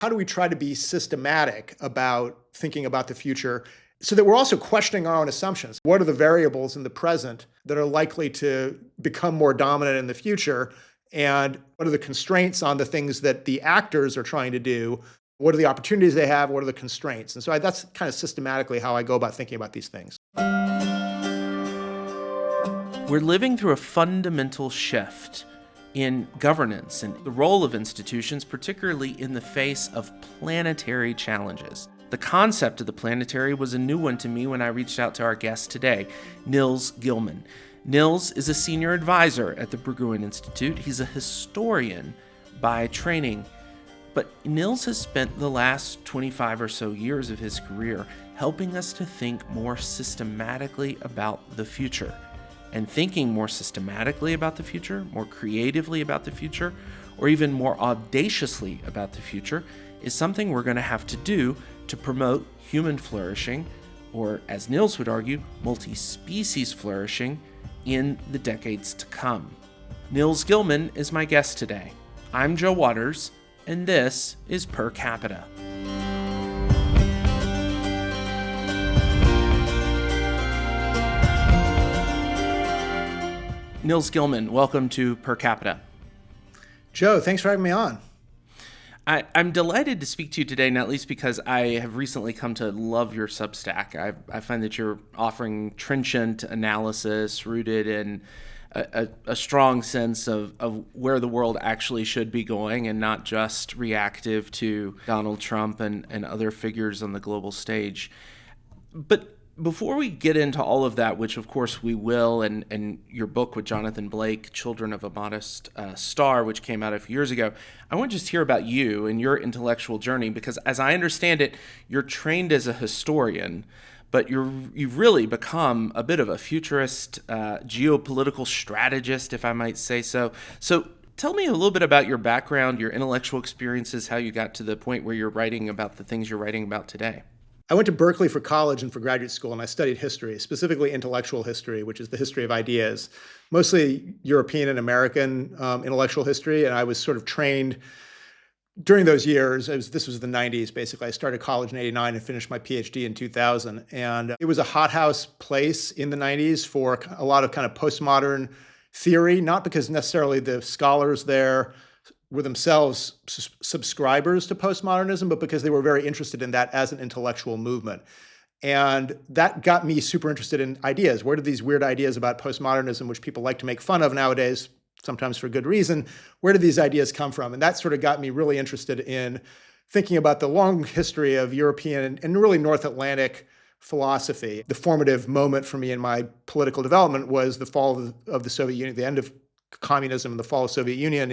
How do we try to be systematic about thinking about the future so that we're also questioning our own assumptions? What are the variables in the present that are likely to become more dominant in the future? And what are the constraints on the things that the actors are trying to do? What are the opportunities they have? What are the constraints? And so that's kind of systematically how I go about thinking about these things. We're living through a fundamental shift in governance and the role of institutions, particularly in the face of planetary challenges. The concept of the planetary was a new one to me when I reached out to our guest today, Nils Gilman. Nils is a senior advisor at the Berggruen Institute. He's a historian by training, but Nils has spent the last 25 or so years of his career helping us to think more systematically about the future. And thinking more systematically about the future, more creatively about the future, or even more audaciously about the future is something we're going to have to do to promote human flourishing, or as Nils would argue, multi-species flourishing in the decades to come. Nils Gilman is my guest today. I'm Joe Waters, and this is Per Capita. Nils Gilman, welcome to Per Capita. Joe, thanks for having me on. I'm delighted to speak to you today, not least because I have recently come to love your Substack. I find that you're offering trenchant analysis rooted in a strong sense of where the world actually should be going and not just reactive to Donald Trump and other figures on the global stage. But before we get into all of that, which of course we will, and your book with Jonathan Blake, Children of a Modest Star, which came out a few years ago, I want to just hear about you and your intellectual journey, because as I understand it, you're trained as a historian, but you've really become a bit of a futurist, geopolitical strategist, if I might say so. So tell me a little bit about your background, your intellectual experiences, how you got to the point where you're writing about the things you're writing about today. I went to Berkeley for college and for graduate school, and I studied history, specifically intellectual history, which is the history of ideas, mostly European and American intellectual history. And I was sort of trained during those years. This was the 90s, basically. I started college in 89 and finished my PhD in 2000. And it was a hothouse place in the 90s for a lot of kind of postmodern theory, not because necessarily the scholars there were themselves subscribers to postmodernism, but because they were very interested in that as an intellectual movement. And that got me super interested in ideas. Where did these weird ideas about postmodernism, which people like to make fun of nowadays, sometimes for good reason, where did these ideas come from? And that sort of got me really interested in thinking about the long history of European and really North Atlantic philosophy. The formative moment for me in my political development was the fall of the Soviet Union, the end of communism and the fall of Soviet Union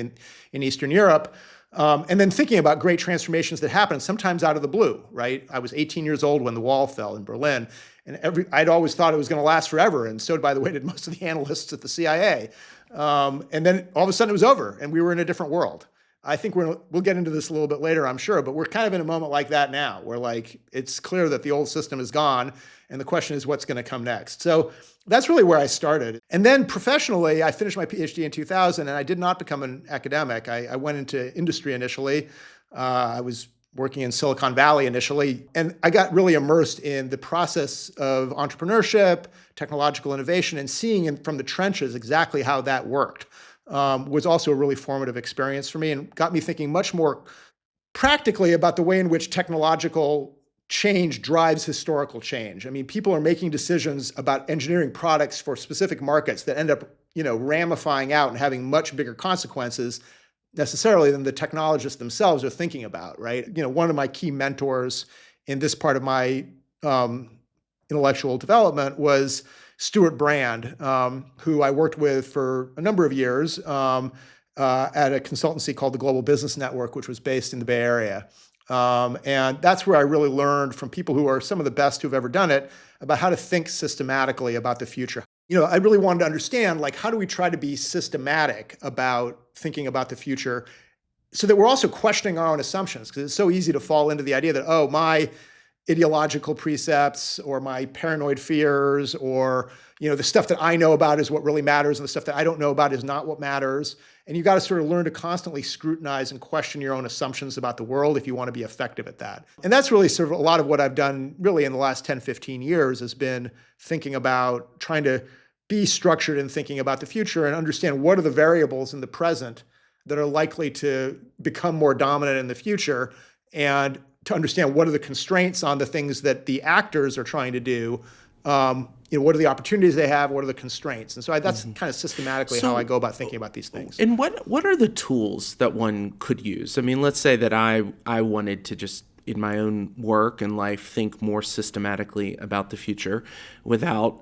in Eastern Europe. And then thinking about great transformations that happened, sometimes out of the blue, right? I was 18 years old when the wall fell in Berlin, and I'd always thought it was going to last forever. And so, by the way, did most of the analysts at the CIA. And then all of a sudden it was over and we were in a different world. I think we'll get into this a little bit later, I'm sure, but we're kind of in a moment like that now, where like it's clear that the old system is gone, and the question is what's going to come next. So that's really where I started. And then professionally, I finished my PhD in 2000, and I did not become an academic. I went into industry initially. I was working in Silicon Valley initially, and I got really immersed in the process of entrepreneurship, technological innovation, and seeing from the trenches exactly how that worked. Was also a really formative experience for me and got me thinking much more practically about the way in which technological change drives historical change. I mean, people are making decisions about engineering products for specific markets that end up, ramifying out and having much bigger consequences necessarily than the technologists themselves are thinking about, right? One of my key mentors in this part of my intellectual development was Stuart Brand, who I worked with for a number of years at a consultancy called the Global Business Network, which was based in the Bay Area. And that's where I really learned from people who are some of the best who've ever done it about how to think systematically about the future. I really wanted to understand, like, how do we try to be systematic about thinking about the future so that we're also questioning our own assumptions? Because it's so easy to fall into the idea that, oh, my ideological precepts or my paranoid fears or the stuff that I know about is what really matters and the stuff that I don't know about is not what matters. And you got to sort of learn to constantly scrutinize and question your own assumptions about the world if you want to be effective at that. And that's really sort of a lot of what I've done really in the last 10, 15 years has been thinking about trying to be structured in thinking about the future and understand what are the variables in the present that are likely to become more dominant in the future, and to understand what are the constraints on the things that the actors are trying to do. What are the opportunities they have? What are the constraints? And so that's kind of systematically how I go about thinking about these things. And what are the tools that one could use? I mean, let's say that I wanted to just, in my own work and life, think more systematically about the future without,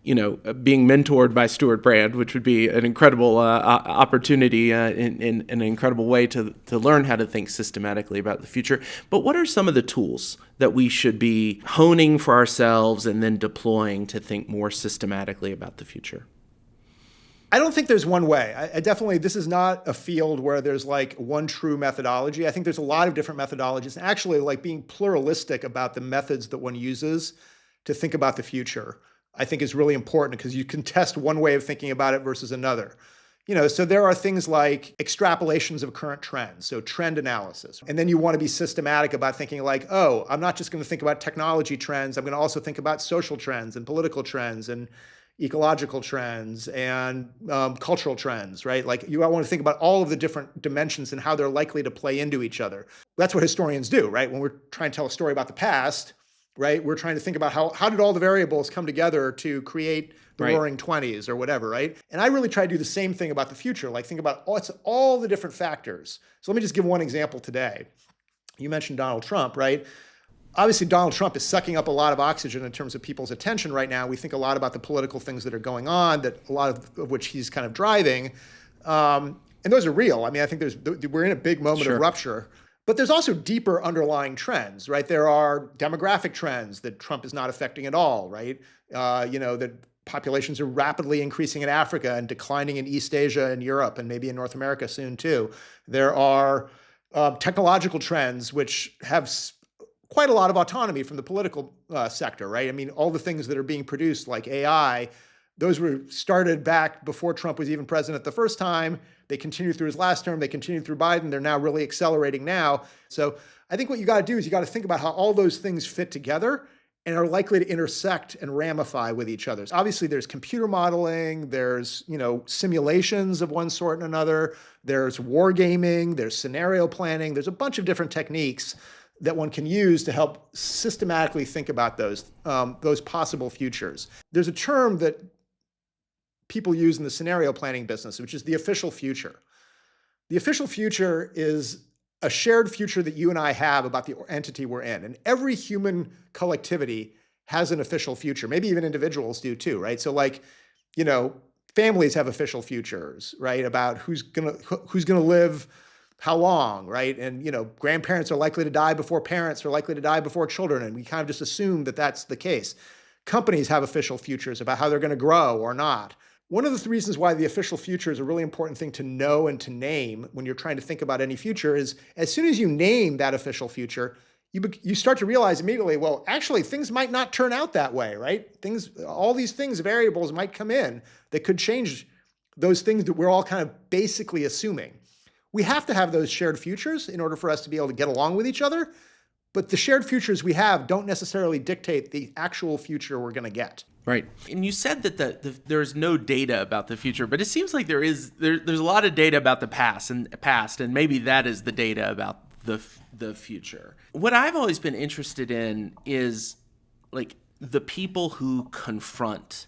being mentored by Stuart Brand, which would be an incredible opportunity in an incredible way to learn how to think systematically about the future. But what are some of the tools that we should be honing for ourselves and then deploying to think more systematically about the future? I don't think there's one way. I definitely, this is not a field where there's like one true methodology. I think there's a lot of different methodologies. And actually, like being pluralistic about the methods that one uses to think about the future, I think is really important, because you can test one way of thinking about it versus another. So there are things like extrapolations of current trends, so trend analysis. And then you want to be systematic about thinking like, oh, I'm not just going to think about technology trends. I'm going to also think about social trends and political trends and ecological trends and cultural trends, right? Like you want to think about all of the different dimensions and how they're likely to play into each other. That's what historians do, right? When we're trying to tell a story about the past, right? We're trying to think about how did all the variables come together to create the Roaring '20s or whatever, right? And I really try to do the same thing about the future, like think about all the different factors. So let me just give one example today. You mentioned Donald Trump, right? Obviously, Donald Trump is sucking up a lot of oxygen in terms of people's attention right now. We think a lot about the political things that are going on, that a lot of which he's kind of driving. And those are real. I mean, I think we're in a big moment of rupture. But there's also deeper underlying trends, right? There are demographic trends that Trump is not affecting at all, right? That populations are rapidly increasing in Africa and declining in East Asia and Europe and maybe in North America soon too. There are technological trends which have quite a lot of autonomy from the political sector, right? I mean, all the things that are being produced like AI, those were started back before Trump was even president the first time. They continued through his last term. They continued through Biden. They're now really accelerating now. So I think what you got to do is you got to think about how all those things fit together and are likely to intersect and ramify with each other. So obviously, there's computer modeling. There's simulations of one sort and another. There's wargaming. There's scenario planning. There's a bunch of different techniques that one can use to help systematically think about those possible futures. There's a term that people use in the scenario planning business, which is the official future. The official future is a shared future that you and I have about the entity we're in. And every human collectivity has an official future. Maybe even individuals do too, right? So like, families have official futures, right? About who's gonna live how long, right? And grandparents are likely to die before parents are likely to die before children. And we kind of just assume that that's the case. Companies have official futures about how they're going to grow or not. One of the reasons why the official future is a really important thing to know and to name when you're trying to think about any future is as soon as you name that official future, you start to realize immediately, well, actually things might not turn out that way, right? All these variables might come in that could change those things that we're all kind of basically assuming. We have to have those shared futures in order for us to be able to get along with each other. But the shared futures we have don't necessarily dictate the actual future we're going to get. Right. And you said that there's no data about the future, but it seems like there's a lot of data about the past, and maybe that is the data about the future. What I've always been interested in is like the people who confront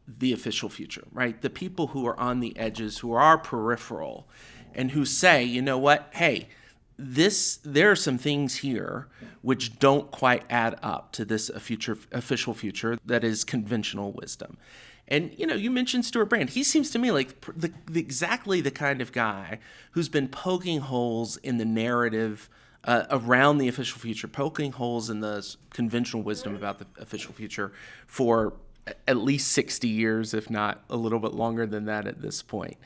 the official future, right? The people who are on the edges, who are peripheral, and who say, you know what, hey, there are some things here which don't quite add up to this official future that is conventional wisdom. And, you mentioned Stuart Brand. He seems to me like exactly the kind of guy who's been poking holes in the narrative around the official future, poking holes in the conventional wisdom about the official future for at least 60 years, if not a little bit longer than that at this point.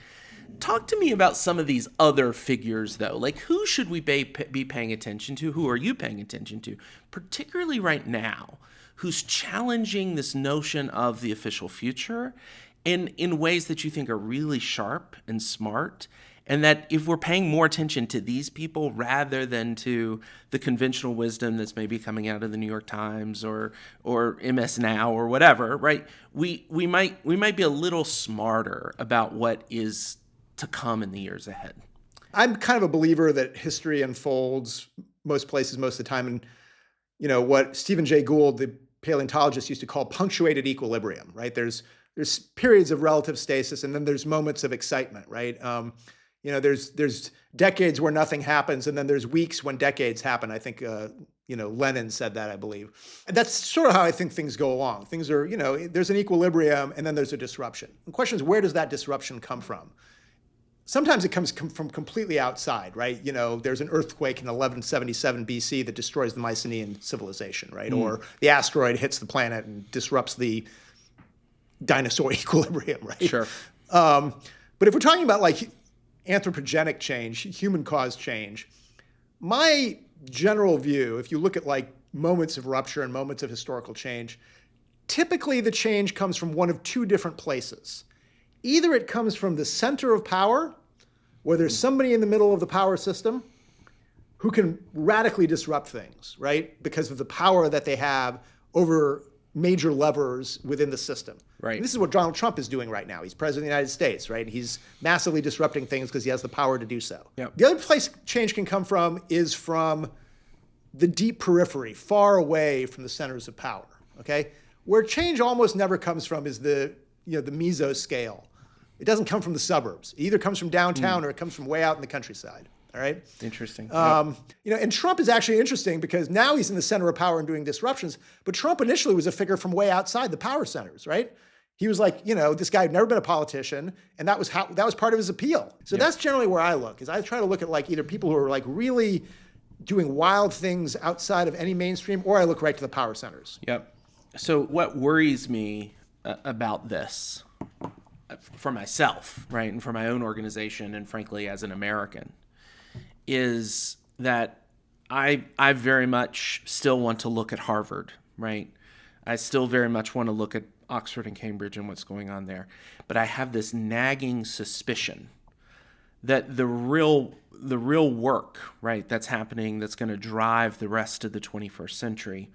Talk to me about some of these other figures, though. Like, who should we be paying attention to? Who are you paying attention to, particularly right now, who's challenging this notion of the official future in ways that you think are really sharp and smart, and that if we're paying more attention to these people rather than to the conventional wisdom that's maybe coming out of the New York Times or MS Now or whatever, right? We might be a little smarter about what is to come in the years ahead. I'm kind of a believer that history unfolds most places most of the time, and what Stephen Jay Gould, the paleontologist, used to call punctuated equilibrium, right? There's periods of relative stasis, and then there's moments of excitement, right? There's decades where nothing happens, and then there's weeks when decades happen. I think Lenin said that, I believe. And that's sort of how I think things go along. Things are, there's an equilibrium, and then there's a disruption. The question is, where does that disruption come from? Sometimes it comes from completely outside, right? There's an earthquake in 1177 BC that destroys the Mycenaean civilization, right? Or the asteroid hits the planet and disrupts the dinosaur equilibrium, right? Sure. But if we're talking about like anthropogenic change, human-caused change, my general view, if you look at like moments of rupture and moments of historical change, typically the change comes from one of two different places. Either it comes from the center of power, where there's somebody in the middle of the power system who can radically disrupt things, right? Because of the power that they have over major levers within the system. Right. And this is what Donald Trump is doing right now. He's president of the United States, right? He's massively disrupting things because he has the power to do so. Yep. The other place change can come from is from the deep periphery, far away from the centers of power, okay? Where change almost never comes from is the mesoscale. It doesn't come from the suburbs. It either comes from downtown or it comes from way out in the countryside. All right. Interesting. And Trump is actually interesting because now he's in the center of power and doing disruptions. But Trump initially was a figure from way outside the power centers, right? He was like, this guy had never been a politician, and that was part of his appeal. So that's generally where I look. Is I try to look at like either people who are like really doing wild things outside of any mainstream, or I look right to the power centers. Yep. So what worries me about this, for myself, right, and for my own organization, and frankly as an American, is that I very much still want to look at Harvard, right? I still very much want to look at Oxford and Cambridge and what's going on there. But I have this nagging suspicion that the real work, right, that's happening, that's going to drive the rest of the 21st century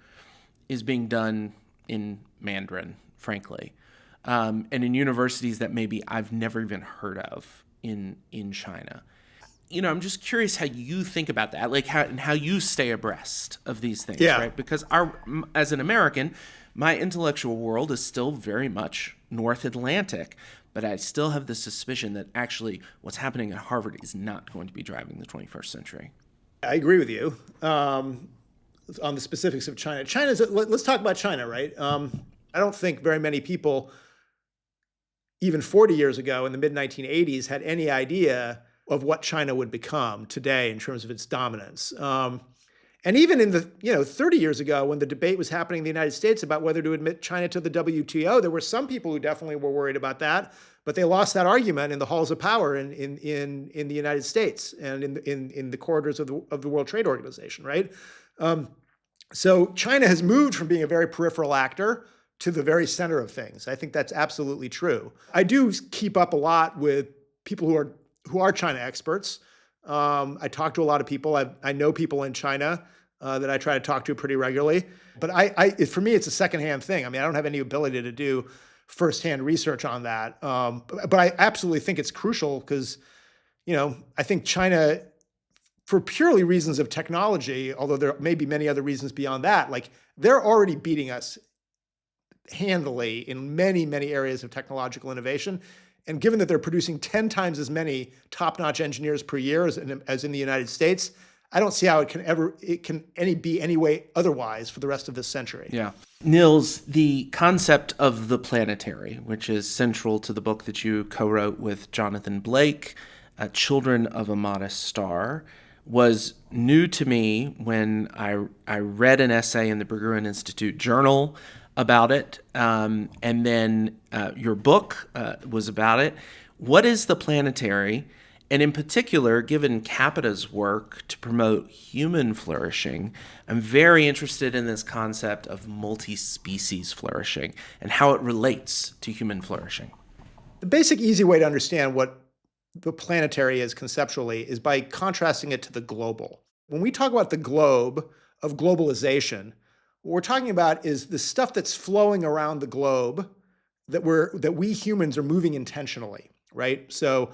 is being done in Mandarin, frankly. And in universities that maybe I've never even heard of in China. I'm just curious how you think about that, like how you stay abreast of these things, right? Because as an American, my intellectual world is still very much North Atlantic, but I still have the suspicion that actually what's happening at Harvard is not going to be driving the 21st century. I agree with you on the specifics of China. Let's talk about China, right? I don't think very many people, even 40 years ago in the mid-1980s, had any idea of what China would become today in terms of its dominance. And even in the 30 years ago, when the debate was happening in the United States about whether to admit China to the WTO, there were some people who definitely were worried about that, but they lost that argument in the halls of power in the United States and in the corridors of the World Trade Organization, right? So China has moved from being a very peripheral actor to the very center of things. I think that's absolutely true. I do keep up a lot with people who are China experts. I talk to a lot of people. I know people in China that I try to talk to pretty regularly. But for me, it's a secondhand thing. I mean, I don't have any ability to do firsthand research on that. But I absolutely think it's crucial because, I think China, for purely reasons of technology, although there may be many other reasons beyond that, like they're already beating us handily in many, many areas of technological innovation. And given that they're producing 10 times as many top-notch engineers per year as in the United States, I don't see how it can be any way otherwise for the rest of this century. Yeah. Nils, the concept of the planetary, which is central to the book that you co-wrote with Jonathan Blake, Children of a Modest Star, was new to me when I read an essay in the Berggruen Institute journal about it, and then your book was about it. What is the planetary? And in particular, given Capita's work to promote human flourishing, I'm very interested in this concept of multi-species flourishing and how it relates to human flourishing. The basic easy way to understand what the planetary is conceptually is by contrasting it to the global. When we talk about the globe of globalization, what we're talking about is the stuff that's flowing around the globe that we humans are moving intentionally, right? So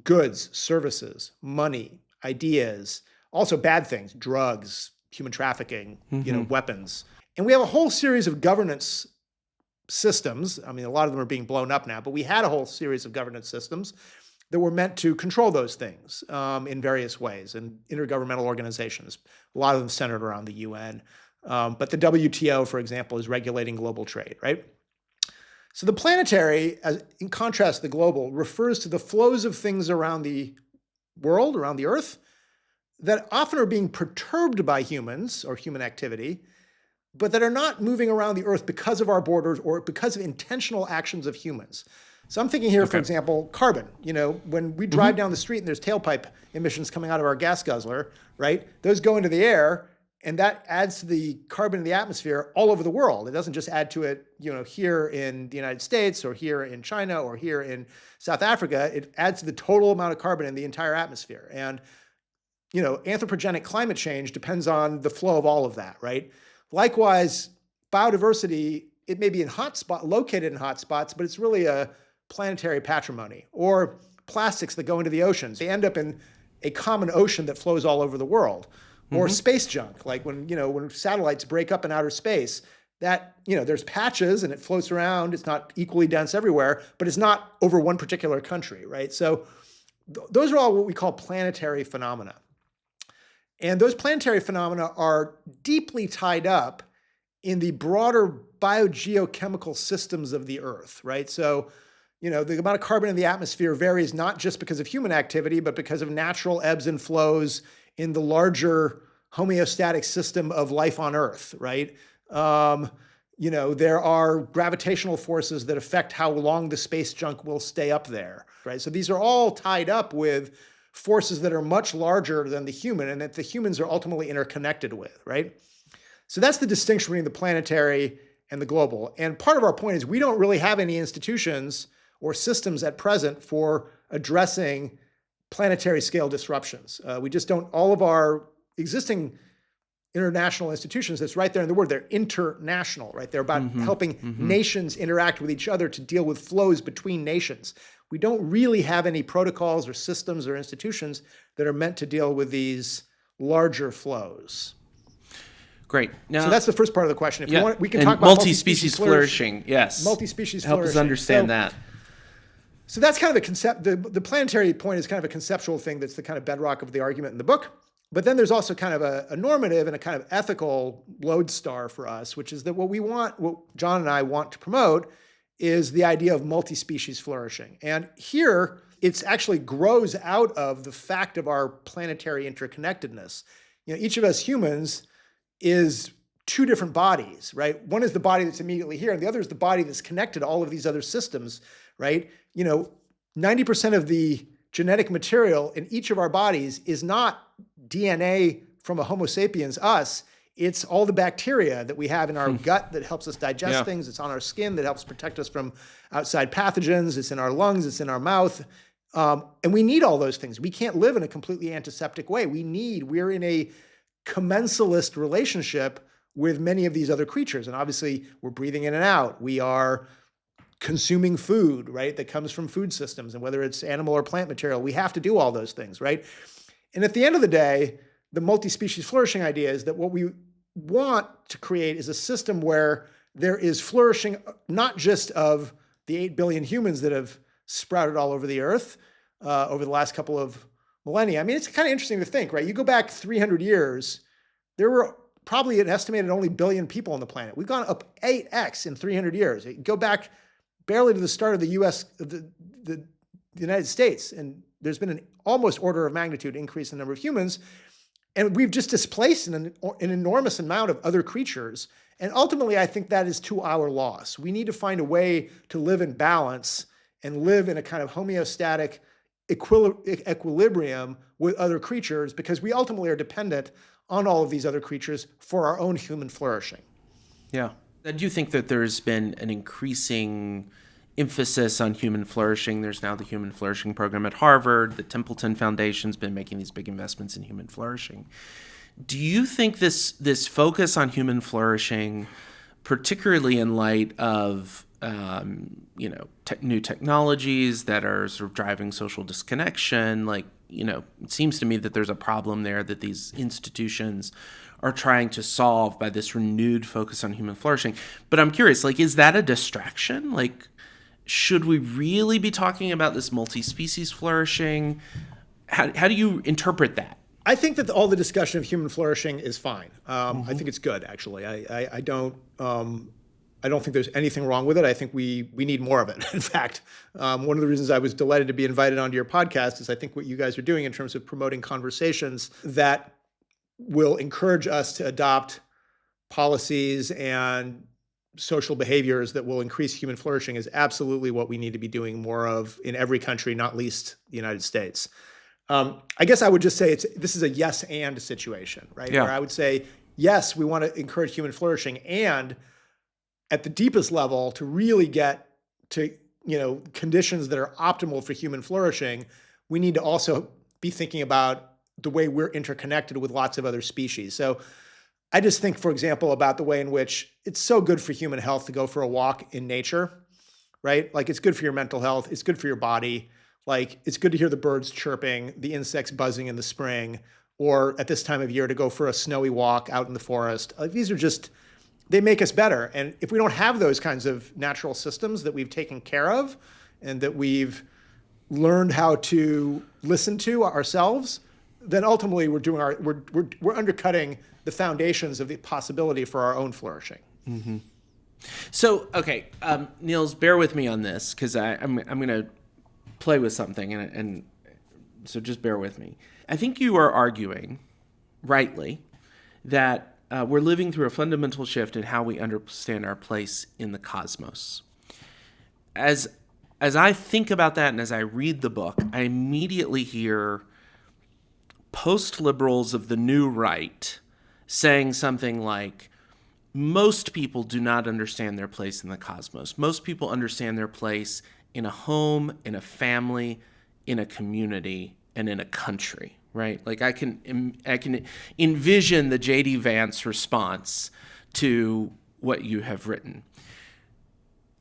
goods, services, money, ideas, also bad things, drugs, human trafficking, weapons. And we have a whole series of governance systems. I mean, a lot of them are being blown up now, but we had a whole series of governance systems that were meant to control those things in various ways, and intergovernmental organizations, a lot of them centered around the UN. But the WTO, for example, is regulating global trade, right? So the planetary, in contrast to the global, refers to the flows of things around the world, around the Earth, that often are being perturbed by humans or human activity, but that are not moving around the Earth because of our borders or because of intentional actions of humans. So I'm thinking here, for example, carbon. When we drive down the street and there's tailpipe emissions coming out of our gas guzzler, right? Those go into the air, and that adds to the carbon in the atmosphere all over the world. It doesn't just add to it, here in the United States or here in China or here in South Africa. It adds to the total amount of carbon in the entire atmosphere. And, anthropogenic climate change depends on the flow of all of that, right? Likewise, biodiversity, it may be located in hotspots, but it's really a planetary patrimony. Or plastics that go into the oceans. They end up in a common ocean that flows all over the world. Or space junk, like when satellites break up in outer space, that, there's patches and it floats around. It's not equally dense everywhere, but it's not over one particular country, right? So those are all what we call planetary phenomena. And those planetary phenomena are deeply tied up in the broader biogeochemical systems of the Earth, right? So, the amount of carbon in the atmosphere varies not just because of human activity, but because of natural ebbs and flows in the larger homeostatic system of life on Earth, right? There are gravitational forces that affect how long the space junk will stay up there, right? So these are all tied up with forces that are much larger than the human and that the humans are ultimately interconnected with, right? So that's the distinction between the planetary and the global. And part of our point is we don't really have any institutions or systems at present for addressing planetary scale disruptions. We just don't, all of our existing international institutions, that's right there in the word, they're international, right? They're about helping nations interact with each other to deal with flows between nations. We don't really have any protocols or systems or institutions that are meant to deal with these larger flows. Great. Now, so that's the first part of the question. If you want, we can talk about multi-species flourishing. Yes. Multi-species Help flourishing. us understand that. So that's kind of the concept. The planetary point is kind of a conceptual thing that's the kind of bedrock of the argument in the book. But then there's also kind of a normative and a kind of ethical lodestar for us, which is that what John and I want to promote is the idea of multi-species flourishing. And here, it's actually grows out of the fact of our planetary interconnectedness. Each of us humans is two different bodies, right? One is the body that's immediately here, and the other is the body that's connected to all of these other systems, right? 90% of the genetic material in each of our bodies is not DNA from a Homo sapiens, us. It's all the bacteria that we have in our gut that helps us digest things. It's on our skin that helps protect us from outside pathogens. It's in our lungs. It's in our mouth. And we need all those things. We can't live in a completely antiseptic way. We're in a commensalist relationship with many of these other creatures. And obviously, we're breathing in and out. We are consuming food, right, that comes from food systems. And whether it's animal or plant material, we have to do all those things, right? And at the end of the day, the multi-species flourishing idea is that what we want to create is a system where there is flourishing not just of the 8 billion humans that have sprouted all over the Earth over the last couple of millennia. I mean, it's kind of interesting to think, right? You go back 300 years, there were probably an estimated only billion people on the planet. We've gone up 8x in 300 years. You go back barely to the start of the the United States, and there's been an almost order of magnitude increase in the number of humans. And we've just displaced an enormous amount of other creatures. And ultimately, I think that is to our loss. We need to find a way to live in balance and live in a kind of homeostatic equilibrium with other creatures, because we ultimately are dependent on all of these other creatures for our own human flourishing. Yeah. I do think that there's been an increasing emphasis on human flourishing. There's now the Human Flourishing Program at Harvard. The Templeton Foundation's been making these big investments in human flourishing. Do you think this focus on human flourishing, particularly in light of new technologies that are sort of driving social disconnection, it seems to me that there's a problem there that these institutions are trying to solve by this renewed focus on human flourishing. But I'm curious, is that a distraction? Should we really be talking about this multi-species flourishing? How do you interpret that? I think that all the discussion of human flourishing is fine. I think it's good, actually. I don't think there's anything wrong with it. I think we need more of it. In fact, one of the reasons I was delighted to be invited onto your podcast is I think what you guys are doing in terms of promoting conversations that will encourage us to adopt policies and social behaviors that will increase human flourishing is absolutely what we need to be doing more of in every country, not least the United States. I guess I would just say this is a yes and situation, right? Yeah. Where I would say, yes, we want to encourage human flourishing, and at the deepest level, to really get to conditions that are optimal for human flourishing, we need to also be thinking about the way we're interconnected with lots of other species. So I just think, for example, about the way in which it's so good for human health to go for a walk in nature, right? It's good for your mental health. It's good for your body. It's good to hear the birds chirping, the insects buzzing in the spring, or at this time of year to go for a snowy walk out in the forest. These are just, they make us better. And if we don't have those kinds of natural systems that we've taken care of and that we've learned how to listen to ourselves, then ultimately we're undercutting the foundations of the possibility for our own flourishing. Mm-hmm. So, okay, Nils, bear with me on this because I'm going to play with something, and so just bear with me. I think you are arguing, rightly, that we're living through a fundamental shift in how we understand our place in the cosmos. As I think about that and as I read the book, I immediately hear post-liberals of the new right saying something like, most people do not understand their place in the cosmos. Most people understand their place in a home, in a family, in a community, and in a country, right? I can envision the J.D. Vance response to what you have written.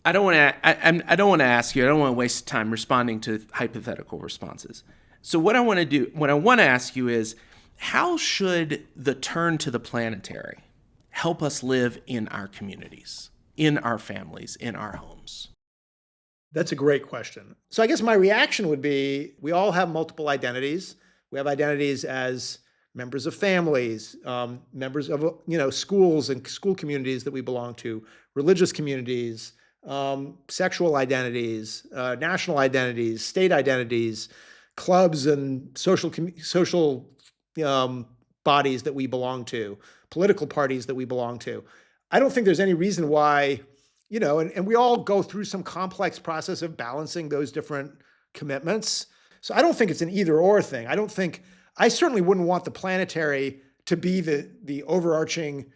I don't want to ask you. I don't want to waste time responding to hypothetical responses. So what I want to ask you is, how should the turn to the planetary help us live in our communities, in our families, in our homes? That's a great question. So I guess my reaction would be, we all have multiple identities. We have identities as members of families, members of schools and school communities that we belong to, religious communities, sexual identities, national identities, state identities, clubs and social bodies that we belong to, political parties that we belong to. I don't think there's any reason why, and we all go through some complex process of balancing those different commitments. So I don't think it's an either or thing. I certainly wouldn't want the planetary to be the overarching,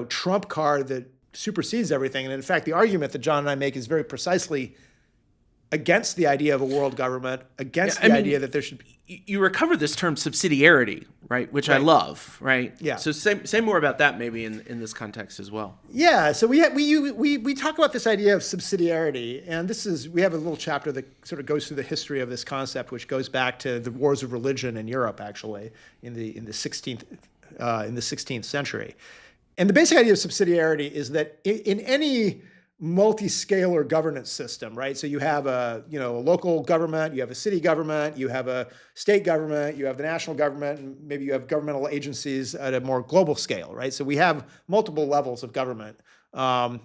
trump card that supersedes everything. And in fact, the argument that John and I make is very precisely against the idea of a world government, against the idea that there should be. You recover this term subsidiarity, right? Which I love, right? Yeah. So say more about that maybe in this context as well. Yeah. So we talk about this idea of subsidiarity, and we have a little chapter that sort of goes through the history of this concept, which goes back to the wars of religion in Europe, actually, in the 16th century. And the basic idea of subsidiarity is that in any multi-scalar governance system, right? So you have a local government, you have a city government, you have a state government, you have the national government, and maybe you have governmental agencies at a more global scale, right? So we have multiple levels of government. What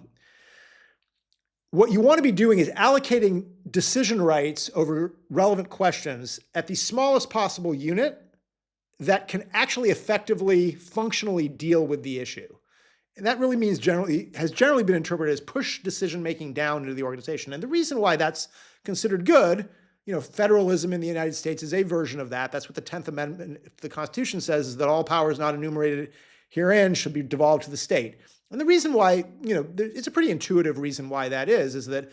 you want to be doing is allocating decision rights over relevant questions at the smallest possible unit that can actually effectively, functionally deal with the issue. And that really means has generally been interpreted as push decision-making down into the organization. And the reason why that's considered good, federalism in the United States is a version of that. That's what the 10th Amendment of the Constitution says, is that all powers not enumerated herein should be devolved to the state. And the reason why, it's a pretty intuitive reason why that is that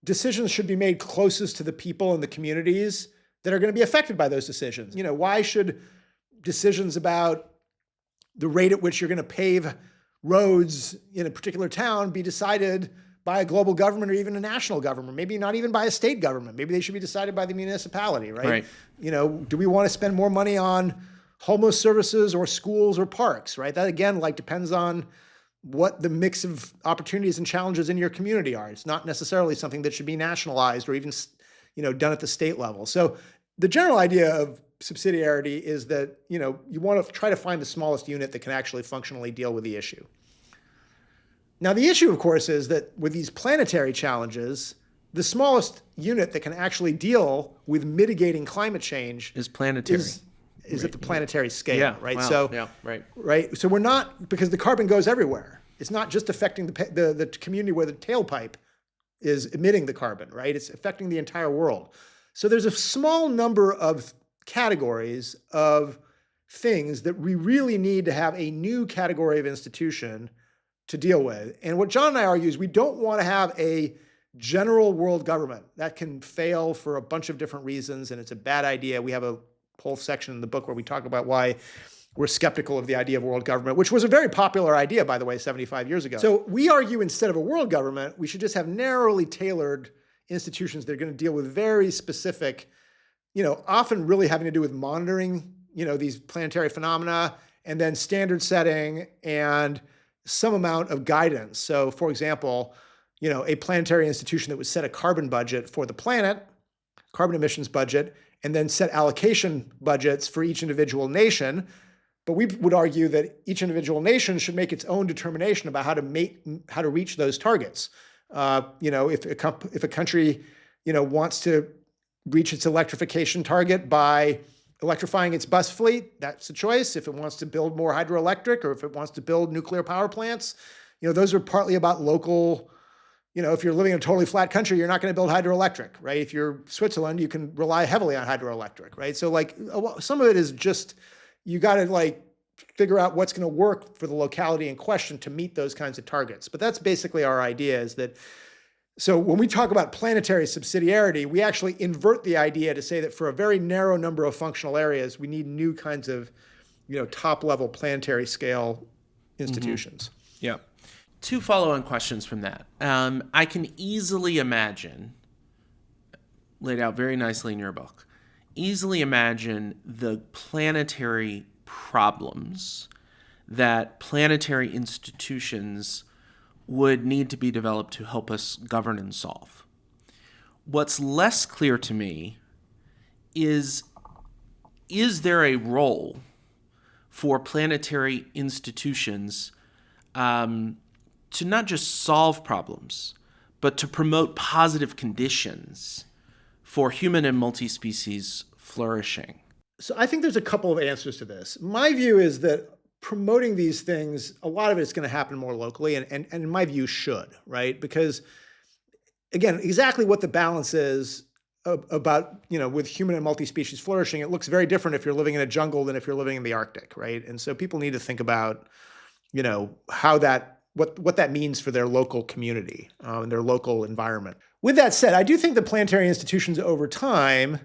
decisions should be made closest to the people and the communities that are going to be affected by those decisions. Why should decisions about the rate at which you're going to pave roads in a particular town be decided by a global government or even a national government? Maybe not even by a state government. Maybe they should be decided by the municipality, right? Do we want to spend more money on homeless services or schools or parks, right? That again, depends on what the mix of opportunities and challenges in your community are. It's not necessarily something that should be nationalized or even, done at the state level. So the general idea of subsidiarity is that, you want to try to find the smallest unit that can actually functionally deal with the issue. Now, the issue, of course, is that with these planetary challenges, the smallest unit that can actually deal with mitigating climate change is planetary. Is at the planetary scale, right? Wow. So, right. So we're not, because the carbon goes everywhere. It's not just affecting the community where the tailpipe is emitting the carbon, right? It's affecting the entire world. So there's a small number of categories of things that we really need to have a new category of institution to deal with. And what John and I argue is we don't want to have a general world government. That can fail for a bunch of different reasons, and it's a bad idea. We have a whole section in the book where we talk about why we're skeptical of the idea of world government, which was a very popular idea, by the way, 75 years ago. So we argue instead of a world government, we should just have narrowly tailored institutions that are going to deal with very specific, often really having to do with monitoring, these planetary phenomena, and then standard setting and some amount of guidance. So for example, a planetary institution that would set a carbon budget for the planet, carbon emissions budget, and then set allocation budgets for each individual nation. But we would argue that each individual nation should make its own determination about how to reach those targets. If a country, wants to reach its electrification target by electrifying its bus fleet, that's a choice. If it wants to build more hydroelectric or if it wants to build nuclear power plants, those are partly about local. If you're living in a totally flat country, you're not going to build hydroelectric, right? If you're Switzerland, you can rely heavily on hydroelectric, right? So some of it is just, you got to figure out what's going to work for the locality in question to meet those kinds of targets. But that's basically our idea, is that, so when we talk about planetary subsidiarity, we actually invert the idea to say that for a very narrow number of functional areas, we need new kinds of, top level planetary scale institutions. Mm-hmm. Yeah. Two follow-on questions from that. I can easily imagine, laid out very nicely in your book, easily imagine the planetary problems that planetary institutions would need to be developed to help us govern and solve. What's less clear to me is there a role for planetary institutions to not just solve problems, but to promote positive conditions for human and multi-species flourishing? So I think there's a couple of answers to this. My view is that promoting these things, a lot of it's going to happen more locally, and in my view should, right? Because again, exactly what the balance is about, with human and multi-species flourishing, it looks very different if you're living in a jungle than if you're living in the Arctic, right? And so people need to think about, how what that means for their local community and their local environment. With that said, I do think the planetary institutions over time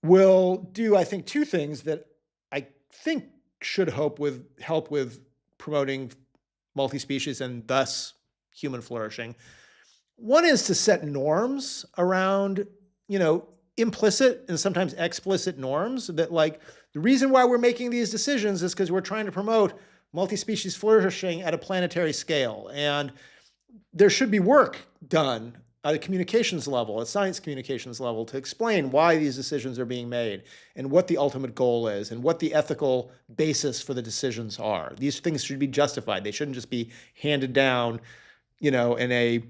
will do, I think, two things that I think should help with promoting multi-species and thus human flourishing. One is to set norms around, implicit and sometimes explicit norms that the reason why we're making these decisions is because we're trying to promote multi-species flourishing at a planetary scale. And there should be work done at a communications level, at science communications level, to explain why these decisions are being made and what the ultimate goal is and what the ethical basis for the decisions are. These things should be justified. They shouldn't just be handed down, in a,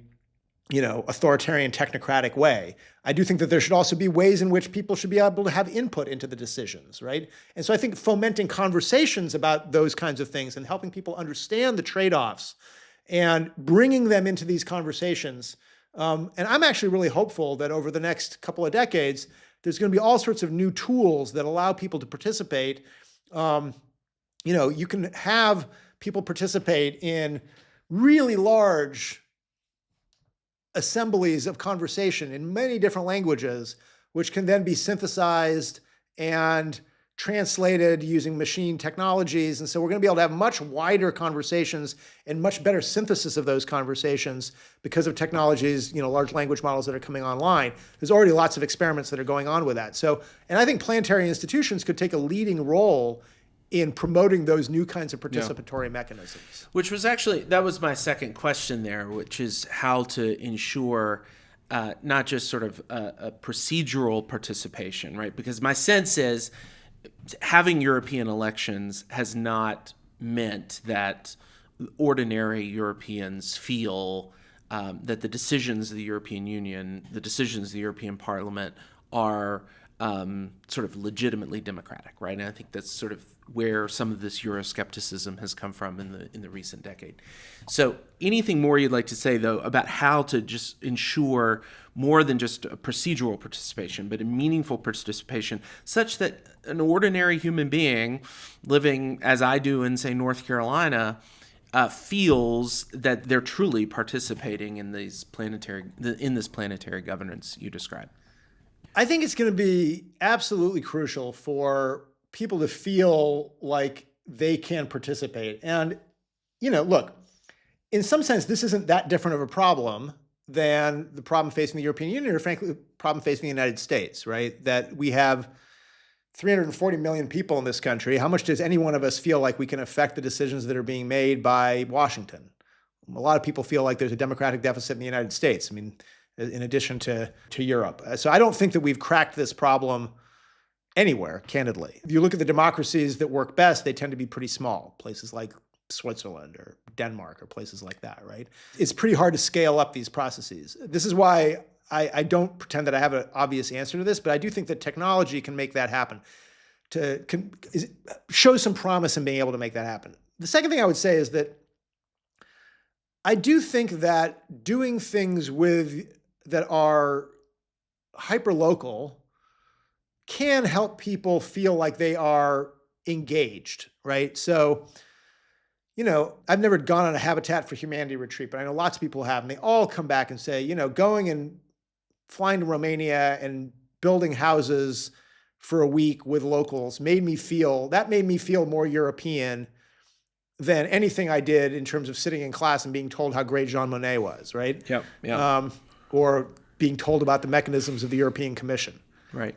authoritarian technocratic way. I do think that there should also be ways in which people should be able to have input into the decisions, right? And so I think fomenting conversations about those kinds of things and helping people understand the trade-offs and bringing them into these conversations. And I'm actually really hopeful that over the next couple of decades, there's going to be all sorts of new tools that allow people to participate. You can have people participate in really large assemblies of conversation in many different languages, which can then be synthesized and translated using machine technologies. And so we're going to be able to have much wider conversations and much better synthesis of those conversations because of technologies, large language models that are coming online. There's already lots of experiments that are going on with that. So, and I think planetary institutions could take a leading role in promoting those new kinds of participatory mechanisms. Which was that was my second question there, which is how to ensure not just sort of a procedural participation, right? Because my sense is having European elections has not meant that ordinary Europeans feel that the decisions of the European Union, the decisions of the European Parliament are sort of legitimately democratic, right? And I think that's sort of where some of this Euroscepticism has come from in the recent decade. So anything more you'd like to say, though, about how to just ensure more than just a procedural participation, but a meaningful participation, such that an ordinary human being living, as I do in, say, North Carolina, feels that they're truly participating in this planetary governance you described? I think it's going to be absolutely crucial for people to feel like they can participate. And, look, in some sense, this isn't that different of a problem than the problem facing the European Union or, frankly, the problem facing the United States, right? That we have 340 million people in this country. How much does any one of us feel like we can affect the decisions that are being made by Washington? A lot of people feel like there's a democratic deficit in the United States. I mean, in addition to Europe. So I don't think that we've cracked this problem anywhere, candidly. If you look at the democracies that work best, they tend to be pretty small, places like Switzerland or Denmark or places like that, right? It's pretty hard to scale up these processes. This is why I don't pretend that I have an obvious answer to this, but I do think that technology can make that happen, show some promise in being able to make that happen. The second thing I would say is that I do think that doing things that are hyperlocal can help people feel like they are engaged, right? So, I've never gone on a Habitat for Humanity retreat, but I know lots of people have, and they all come back and say, going and flying to Romania and building houses for a week with locals made me feel more European than anything I did in terms of sitting in class and being told how great Jean Monnet was, right? Yep. Yeah. Or being told about the mechanisms of the European Commission. Right.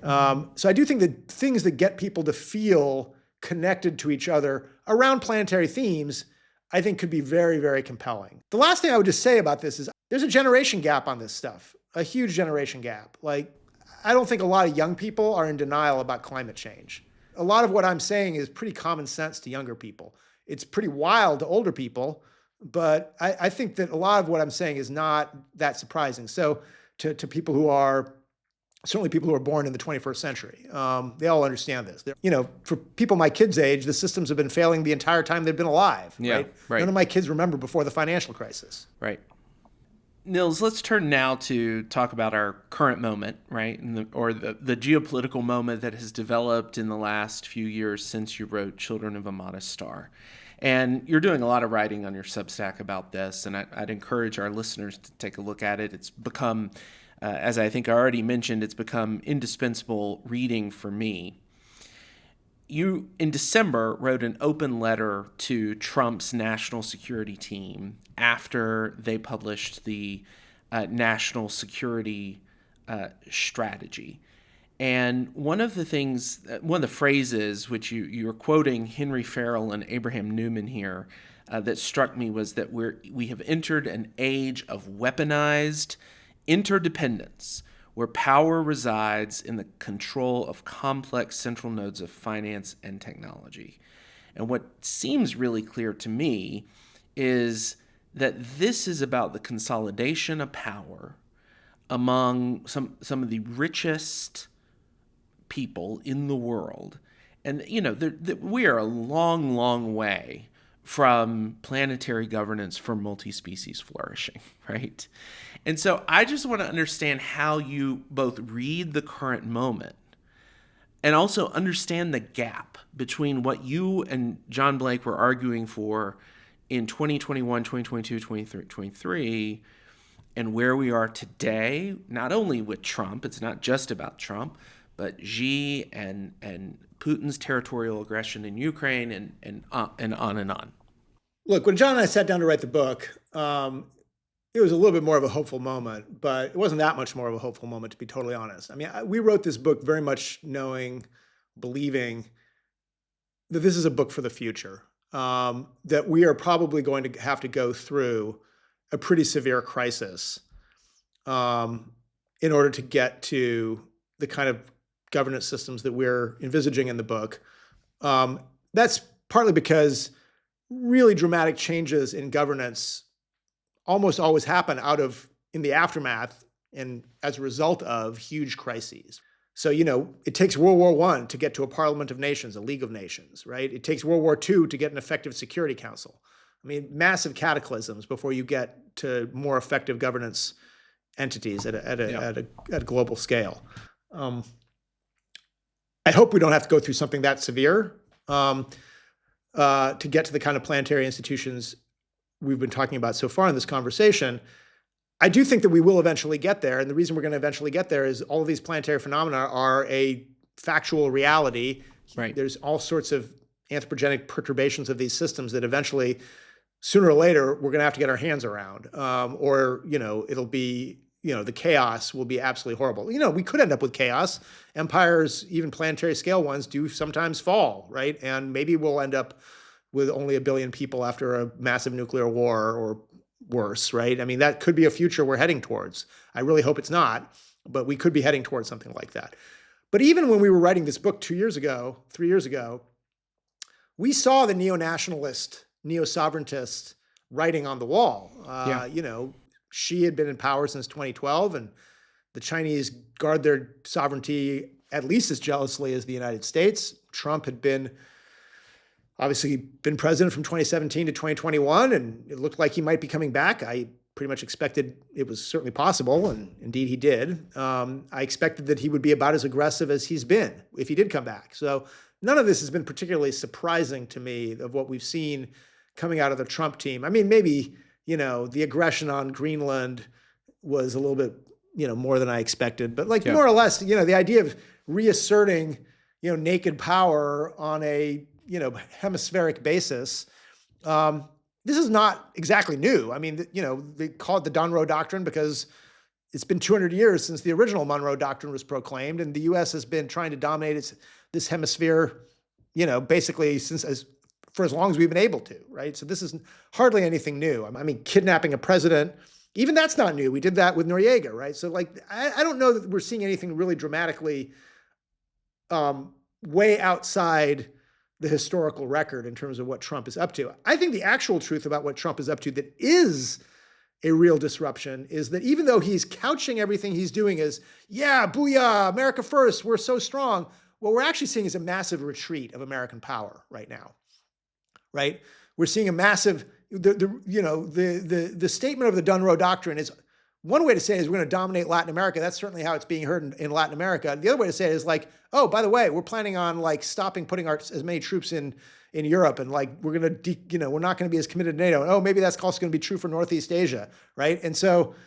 So I do think that things that get people to feel connected to each other around planetary themes, I think could be very, very compelling. The last thing I would just say about this is there's a generation gap on this stuff, a huge generation gap. Like, I don't think a lot of young people are in denial about climate change. A lot of what I'm saying is pretty common sense to younger people. It's pretty wild to older people, but I think that a lot of what I'm saying is not that surprising. So to people who are, certainly people who are born in the 21st century, they all understand this. For people my kids' age, the systems have been failing the entire time they've been alive, right? None of my kids remember before the financial crisis. Right. Nils, let's turn now to talk about our current moment, right? Or the geopolitical moment that has developed in the last few years since you wrote Children of a Modest Star. And you're doing a lot of writing on your Substack about this, and I'd encourage our listeners to take a look at it. It's become, as I think I already mentioned, it's become indispensable reading for me. You, in December, wrote an open letter to Trump's national security team after they published the national security strategy. And one of the phrases, which you're quoting Henry Farrell and Abraham Newman here, that struck me was that we have entered an age of weaponized interdependence, where power resides in the control of complex central nodes of finance and technology. And what seems really clear to me is that this is about the consolidation of power among some of the richest people in the world. And, we are a long, long way from planetary governance for multi-species flourishing, right? And so I just want to understand how you both read the current moment and also understand the gap between what you and John Blake were arguing for in 2021, 2022, 2023, and where we are today, not only with Trump, it's not just about Trump, but Xi and Putin's territorial aggression in Ukraine and on and on. Look, when John and I sat down to write the book, it was a little bit more of a hopeful moment, but it wasn't that much more of a hopeful moment, to be totally honest. I mean, we wrote this book very much believing that this is a book for the future, that we are probably going to have to go through a pretty severe crisis in order to get to the kind of governance systems that we're envisaging in the book. That's partly because really dramatic changes in governance almost always happen in the aftermath and as a result of huge crises. So, it takes World War I to get to a Parliament of Nations, a League of Nations, right? It takes World War II to get an effective Security Council. I mean, massive cataclysms before you get to more effective governance entities at a global scale. I hope we don't have to go through something that severe to get to the kind of planetary institutions we've been talking about so far in this conversation. I do think that we will eventually get there. And the reason we're going to eventually get there is all of these planetary phenomena are a factual reality. Right. There's all sorts of anthropogenic perturbations of these systems that eventually, sooner or later, we're going to have to get our hands around. Or it'll be, the chaos will be absolutely horrible. We could end up with chaos. Empires, even planetary scale ones, do sometimes fall, right? And maybe we'll end up with only 1 billion people after a massive nuclear war or worse, right? I mean, that could be a future we're heading towards. I really hope it's not, but we could be heading towards something like that. But even when we were writing this book 3 years ago, we saw the neo-nationalist, neo-sovereigntist writing on the wall. Xi had been in power since 2012, and the Chinese guard their sovereignty at least as jealously as the United States. Trump had obviously been president from 2017 to 2021, and it looked like he might be coming back. I pretty much expected it was certainly possible, and indeed he did. I expected that he would be about as aggressive as he's been if he did come back. So none of this has been particularly surprising to me of what we've seen coming out of the Trump team. I mean, maybe, the aggression on Greenland was a little bit, more than I expected, but more or less, the idea of reasserting, naked power on a, hemispheric basis. This is not exactly new. I mean, they call it the Monroe Doctrine because it's been 200 years since the original Monroe Doctrine was proclaimed, and the U.S. has been trying to dominate this hemisphere, basically for as long as we've been able to, right? So this is hardly anything new. I mean, kidnapping a president, even that's not new. We did that with Noriega, right? So I don't know that we're seeing anything really dramatically way outside the historical record in terms of what Trump is up to. I think the actual truth about what Trump is up to that is a real disruption is that even though he's couching everything he's doing as, yeah, booyah, America first, we're so strong, what we're actually seeing is a massive retreat of American power right now, right? We're seeing a massive, the statement of the Monroe Doctrine is, one way to say it is we're going to dominate Latin America. That's certainly how it's being heard in Latin America. The other way to say it is oh, by the way, we're planning on stopping putting as many troops in Europe, and we're going to, we're not going to be as committed to NATO. And, oh, maybe that's also going to be true for Northeast Asia, right? And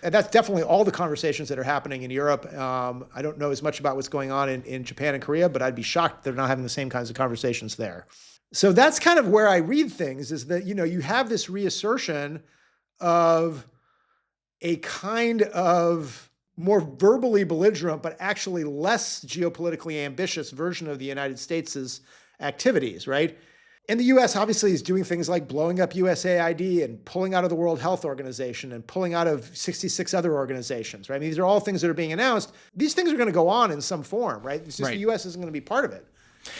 that's definitely all the conversations that are happening in Europe. I don't know as much about what's going on in Japan and Korea, but I'd be shocked they're not having the same kinds of conversations there. So that's kind of where I read things, is that, you have this reassertion of a kind of more verbally belligerent, but actually less geopolitically ambitious version of the United States' activities, right? And the U.S. obviously is doing things like blowing up USAID and pulling out of the World Health Organization and pulling out of 66 other organizations, right? I mean, these are all things that are being announced. These things are going to go on in some form, right? It's just the U.S. isn't going to be part of it.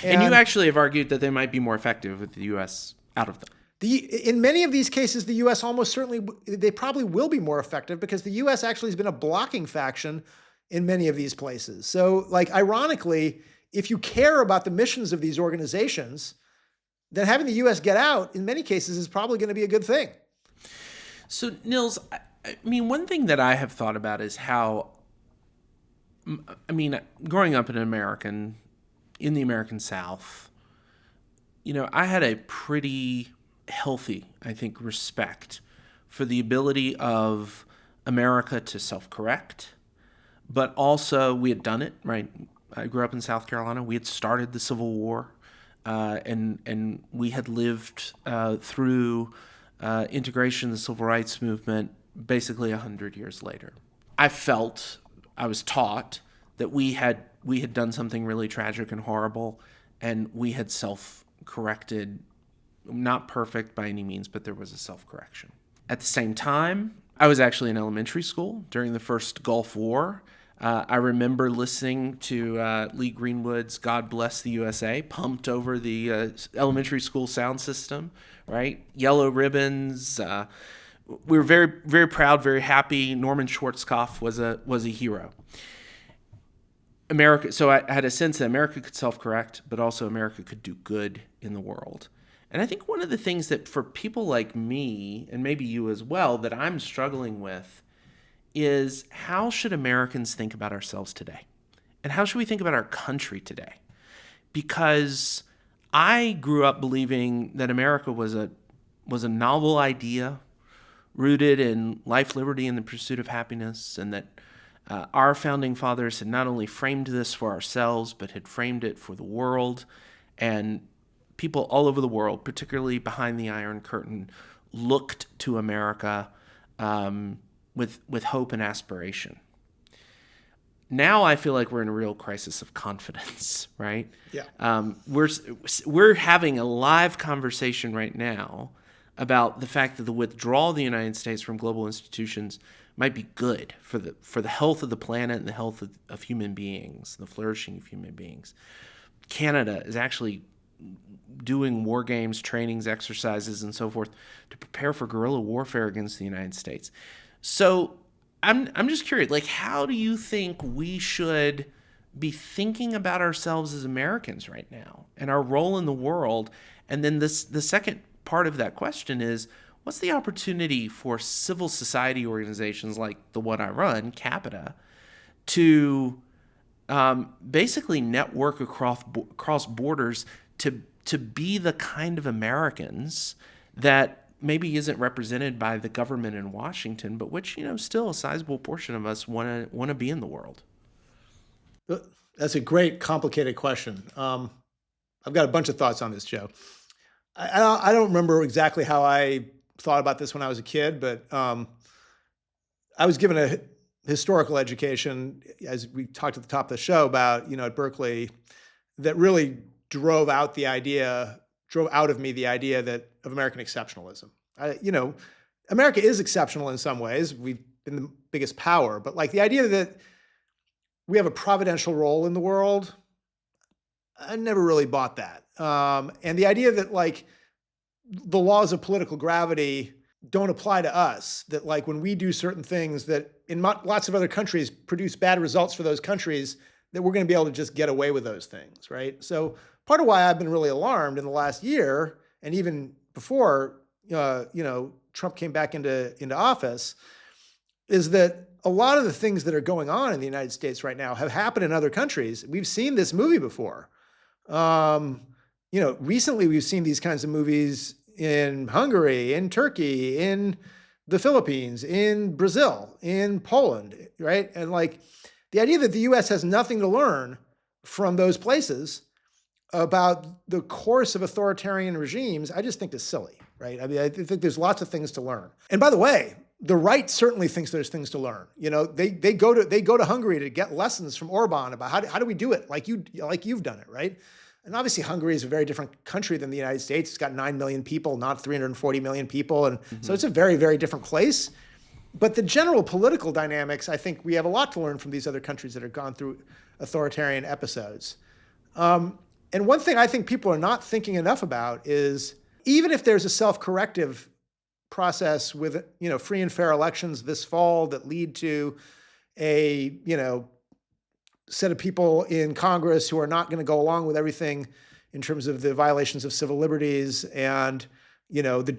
And you actually have argued that they might be more effective with the U.S. out of them. In many of these cases, the U.S. almost certainly, they probably will be more effective because the U.S. actually has been a blocking faction in many of these places. So, ironically, if you care about the missions of these organizations, then having the U.S. get out, in many cases, is probably going to be a good thing. So, Nils, I mean, one thing that I have thought about is how, growing up in the American South, I had a pretty healthy, I think, respect for the ability of America to self-correct, but also we had done it, right? I grew up in South Carolina. We had started the Civil War, and we had lived through integration of the Civil Rights Movement basically 100 years later. I was taught that we had done something really tragic and horrible, and we had self-corrected, not perfect by any means, but there was a self-correction. At the same time, I was actually in elementary school during the first Gulf War. I remember listening to Lee Greenwood's God Bless the USA, pumped over the elementary school sound system, right? Yellow ribbons. We were very, very proud, very happy. Norman Schwarzkopf was a hero. America. So I had a sense that America could self-correct, but also America could do good in the world. And I think one of the things that for people like me, and maybe you as well, that I'm struggling with is how should Americans think about ourselves today? And how should we think about our country today? Because I grew up believing that America was a novel idea rooted in life, liberty, and the pursuit of happiness, and that our founding fathers had not only framed this for ourselves, but had framed it for the world. And people all over the world, particularly behind the Iron Curtain, looked to America with hope and aspiration. Now I feel like we're in a real crisis of confidence, right? Yeah. We're having a live conversation right now about the fact that the withdrawal of the United States from global institutions might be good for the health of the planet and the health of human beings, the flourishing of human beings. Canada is actually doing war games, trainings, exercises, and so forth to prepare for guerrilla warfare against the United States. So I'm just curious, like, how do you think we should be thinking about ourselves as Americans right now and our role in the world? And then the second part of that question is, what's the opportunity for civil society organizations like the one I run, Capita, to basically network across borders to be the kind of Americans that maybe isn't represented by the government in Washington, but which, still a sizable portion of us want to be in the world? That's a great, complicated question. I've got a bunch of thoughts on this, Joe. I don't remember exactly how I thought about this when I was a kid, but I was given a historical education, as we talked at the top of the show about, at Berkeley, that really drove out of me the idea of American exceptionalism. America is exceptional in some ways. We've been the biggest power, but like the idea that we have a providential role in the world, I never really bought that. And the idea that like the laws of political gravity don't apply to us, that like when we do certain things that in lots of other countries produce bad results for those countries, that we're going to be able to just get away with those things, right? So part of why I've been really alarmed in the last year, and even before, Trump came back into office, is that a lot of the things that are going on in the United States right now have happened in other countries. We've seen this movie before. Recently we've seen these kinds of movies in Hungary, in Turkey, in the Philippines, in Brazil, in Poland, right? And like the idea that the US has nothing to learn from those places about the course of authoritarian regimes, I just think is silly, right? I mean, I think there's lots of things to learn. And by the way, the right certainly thinks there's things to learn. They go to Hungary to get lessons from Orban about how do we do it like you've done it, right? And obviously Hungary is a very different country than the United States. It's got 9 million people, not 340 million people. And so it's a very, very different place. But the general political dynamics, I think we have a lot to learn from these other countries that have gone through authoritarian episodes. And one thing I think people are not thinking enough about is even if there's a self-corrective process with, free and fair elections this fall that lead to a, set of people in Congress who are not going to go along with everything in terms of the violations of civil liberties and, the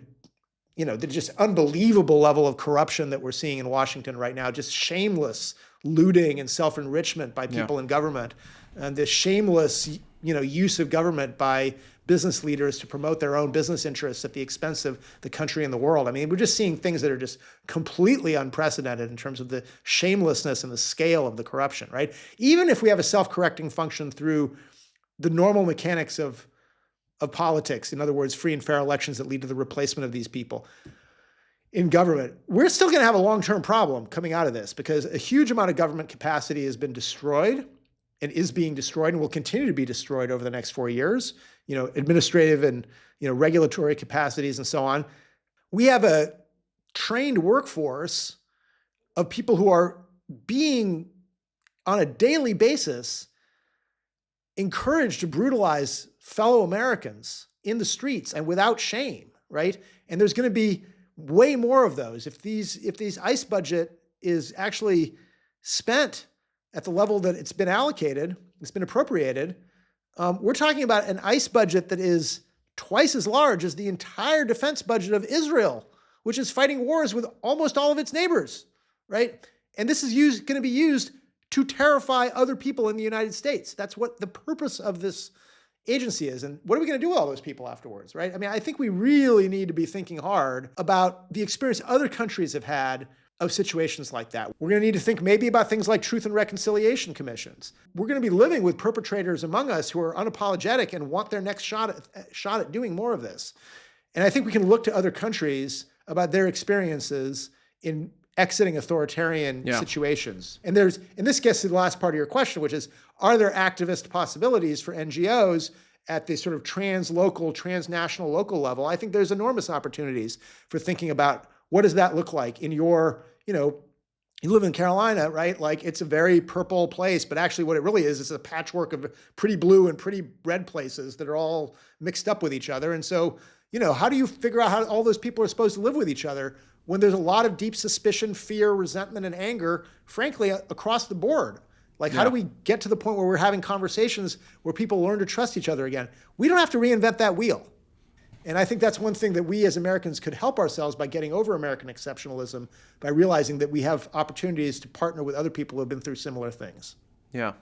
just unbelievable level of corruption that we're seeing in Washington right now, just shameless looting and self-enrichment by people in government, and this shameless use of government by business leaders to promote their own business interests at the expense of the country and the world. I mean, we're just seeing things that are just completely unprecedented in terms of the shamelessness and the scale of the corruption, right? Even if we have a self-correcting function through the normal mechanics of politics, in other words, free and fair elections that lead to the replacement of these people in government, we're still going to have a long-term problem coming out of this because a huge amount of government capacity has been destroyed and is being destroyed and will continue to be destroyed over the next 4 years, administrative and, regulatory capacities and so on. We have a trained workforce of people who are being, on a daily basis, encouraged to brutalize fellow Americans in the streets and without shame, right? And there's going to be way more of those. If these ICE budget is actually spent at the level that it's been allocated, it's been appropriated, we're talking about an ICE budget that is twice as large as the entire defense budget of Israel, which is fighting wars with almost all of its neighbors, right? And this is going to be used to terrify other people in the United States. That's what the purpose of this agency is. And what are we going to do with all those people afterwards, right? I mean, I think we really need to be thinking hard about the experience other countries have had of situations like that. We're going to need to think maybe about things like truth and reconciliation commissions. We're going to be living with perpetrators among us who are unapologetic and want their next shot at doing more of this. And I think we can look to other countries about their experiences in exiting authoritarian situations. And this gets to the last part of your question, which is, are there activist possibilities for NGOs at the sort of translocal, transnational, local level? I think there's enormous opportunities for thinking about what does that look like in your, you live in Carolina, right? Like it's a very purple place, but actually what it really is a patchwork of pretty blue and pretty red places that are all mixed up with each other. And so, how do you figure out how all those people are supposed to live with each other when there's a lot of deep suspicion, fear, resentment, and anger, frankly, across the board? Like, how do we get to the point where we're having conversations where people learn to trust each other again? We don't have to reinvent that wheel. And I think that's one thing that we as Americans could help ourselves by getting over American exceptionalism, by realizing that we have opportunities to partner with other people who have been through similar things. Yeah.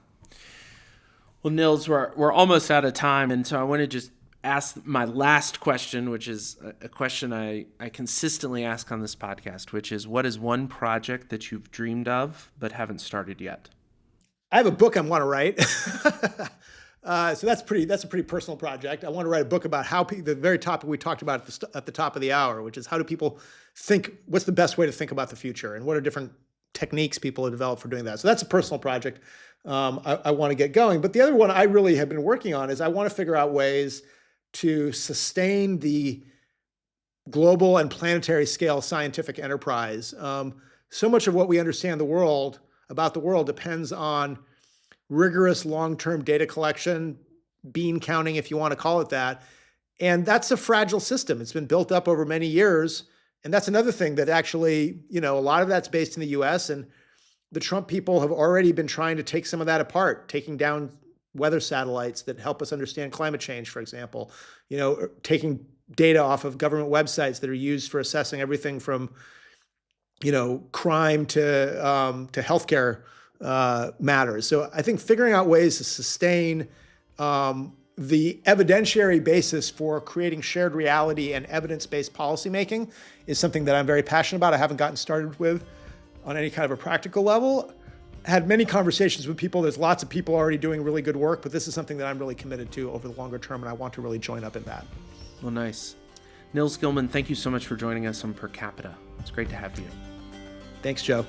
Well, Nils, we're almost out of time. And so I want to just ask my last question, which is a question I consistently ask on this podcast, which is, what is one project that you've dreamed of but haven't started yet? I have a book I want to write. So that's a pretty personal project. I want to write a book about how the very topic we talked about at the top of the hour, which is how do people think, what's the best way to think about the future, and what are different techniques people have developed for doing that. So that's a personal project I want to get going. But the other one I really have been working on is I want to figure out ways to sustain the global and planetary scale scientific enterprise. So much of what we understand about the world depends on rigorous long-term data collection, bean counting, if you want to call it that. And that's a fragile system. It's been built up over many years. And that's another thing that actually, a lot of that's based in the US, and the Trump people have already been trying to take some of that apart, taking down weather satellites that help us understand climate change, for example, taking data off of government websites that are used for assessing everything from, crime to healthcare matters. So I think figuring out ways to sustain the evidentiary basis for creating shared reality and evidence-based policymaking is something that I'm very passionate about. I haven't gotten started with on any kind of a practical level. Had many conversations with people. There's lots of people already doing really good work, but this is something that I'm really committed to over the longer term, and I want to really join up in that. Well, nice. Nils Gilman, thank you so much for joining us on Per Capita. It's great to have you. Thanks, Joe.